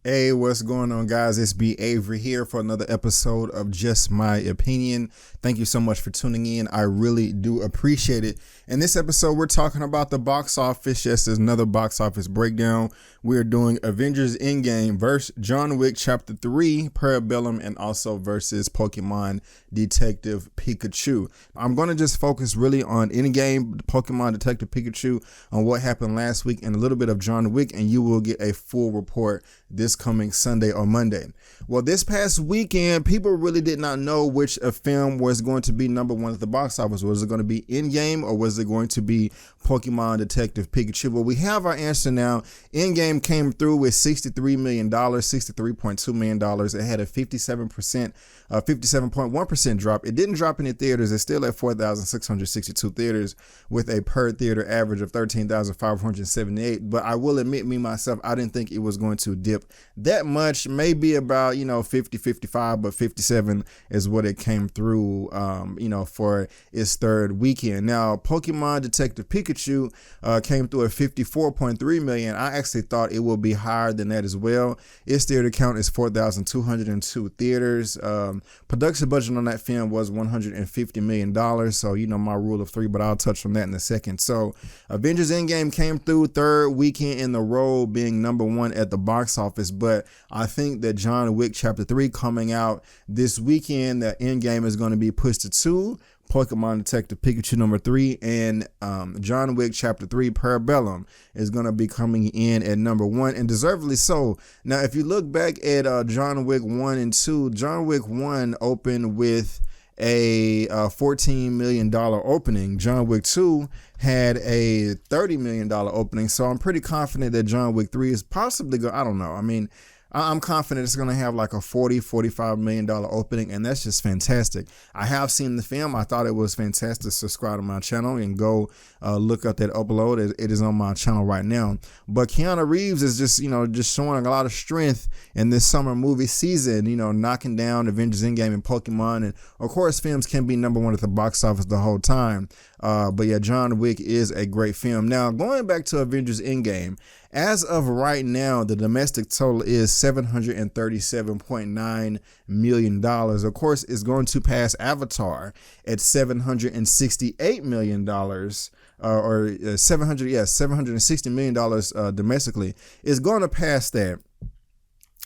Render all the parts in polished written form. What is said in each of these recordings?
Hey, what's going on, guys? It's B. Avery here for another episode of Just My Opinion. Thank you so much for tuning in. I really do appreciate it. In this episode, we're talking about the box office. Yes, there's another box office breakdown. We're doing Avengers Endgame versus John Wick Chapter 3, Parabellum, and also versus Pokemon Detective Pikachu. I'm going to just focus really on Endgame, Pokemon Detective Pikachu, on what happened last week, and a little bit of John Wick, and you will get a full report this coming Sunday or Monday. Well, this past weekend, people really did not know which film was going to be number one at the box office. Was it going to be Endgame or was it going to be Pokemon Detective Pikachu? Well, we have our answer now. Endgame came through with $63 million, $63.2 million. It had a 57.1% drop. It didn't drop any theaters. It's still at 4,662 theaters with a per theater average of 13,578. But I will admit, myself, I didn't think it was going to dip that much, maybe about 50, 55, but 57 is what it came through for its third weekend. Now Pokemon Detective Pikachu came through at 54.3 million. I actually thought it would be higher than that as well. Its theater count is 4,202 theaters. Production budget on that film was $150 million, so my rule of three, but I'll touch on that in a second. So Avengers Endgame came through third weekend in the row, being number one at the box office, but I think that John Wick Chapter 3 coming out this weekend, that Endgame is going to be pushed to 2, Pokemon Detective Pikachu number 3, and John Wick Chapter 3 Parabellum is going to be coming in at number 1, and deservedly so. Now, if you look back at John Wick 1 and 2, John Wick 1 opened with a $14 million opening. John Wick 2 had a $30 million opening, so I'm pretty confident that John Wick 3 is possibly going, I don't know. I mean, I'm confident it's going to have like a $45 million opening, and that's just fantastic. I have seen the film. I thought it was fantastic. Subscribe to my channel and go look up that upload. It is on my channel right now. But Keanu Reeves is just showing a lot of strength in this summer movie season, knocking down Avengers Endgame and Pokemon. And of course, films can be number one at the box office the whole time. But yeah, John Wick is a great film. Now, going back to Avengers Endgame, as of right now, the domestic total is $737.9 million. Of course, it's going to pass Avatar at $768 million, $760 million domestically. It's going to pass that.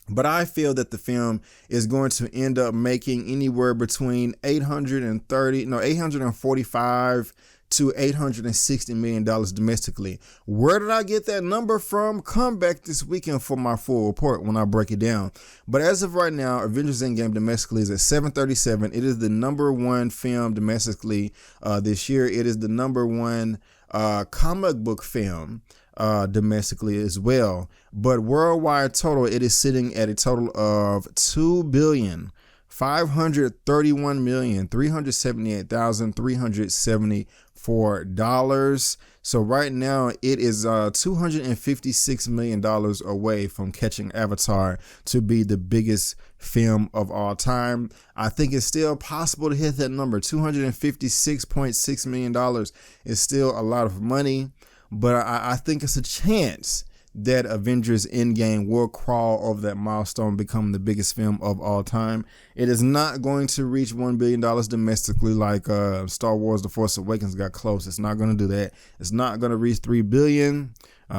But I feel that the film is going to end up making anywhere between $845 to $860 million domestically. Where did I get that number from? Come back this weekend for my full report when I break it down. But as of right now, Avengers Endgame domestically is at 737. It is the number one film domestically this year. It is the number one comic book film domestically as well. But worldwide total, it is sitting at a total of $2,531,378,374. So right now it is $256 million away from catching Avatar to be the biggest film of all time. I think it's still possible to hit that number. $256.6 million is still a lot of money, but I think it's a chance that Avengers Endgame will crawl over that milestone and become the biggest film of all time. It is not going to reach $1 billion domestically like Star Wars The Force Awakens got close. It's not going to do that. It's not going to reach $3 billion.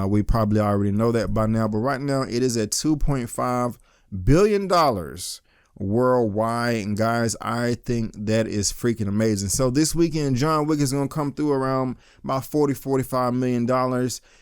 We probably already know that by now, but right now it is at $2.5 billion worldwide. And guys, I think that is freaking amazing. So this weekend, John Wick is going to come through around about $45 million.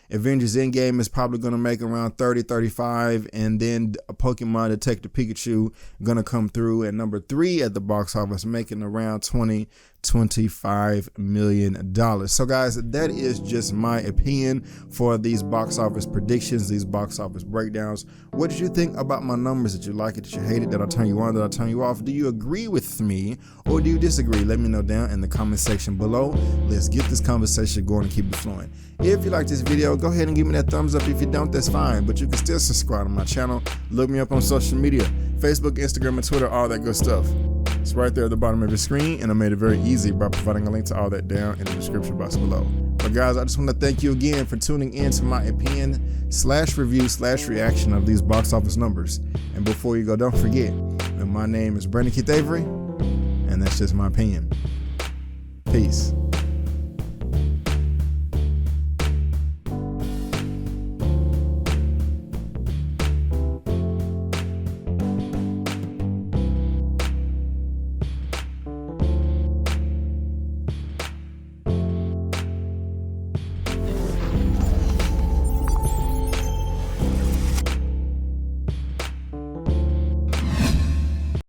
Avengers Endgame is probably going to make around 35, and then Pokemon Detective Pikachu going to come through at number 3 at the box office, making around $25 million. So guys, that is just my opinion for these box office predictions, these box office breakdowns. What did you think about my numbers? Did you like it? Did you hate it? Did I turn you on? Did I turn you off? Do you agree with me or do you disagree? Let me know down in the comment section below. Let's get this conversation going and keep it flowing. If you like this video, go ahead and give me that thumbs up. If you don't, that's fine, but you can still subscribe to my channel. Look me up on social media, Facebook, Instagram, and Twitter, all that good stuff. It's right there at the bottom of your screen, and I made it very easy by providing a link to all that down in the description box below. But guys, I just want to thank you again for tuning in to my opinion/review/reaction of these box office numbers. And before you go, don't forget that my name is Brandon Keith Avery, and that's just my opinion. Peace.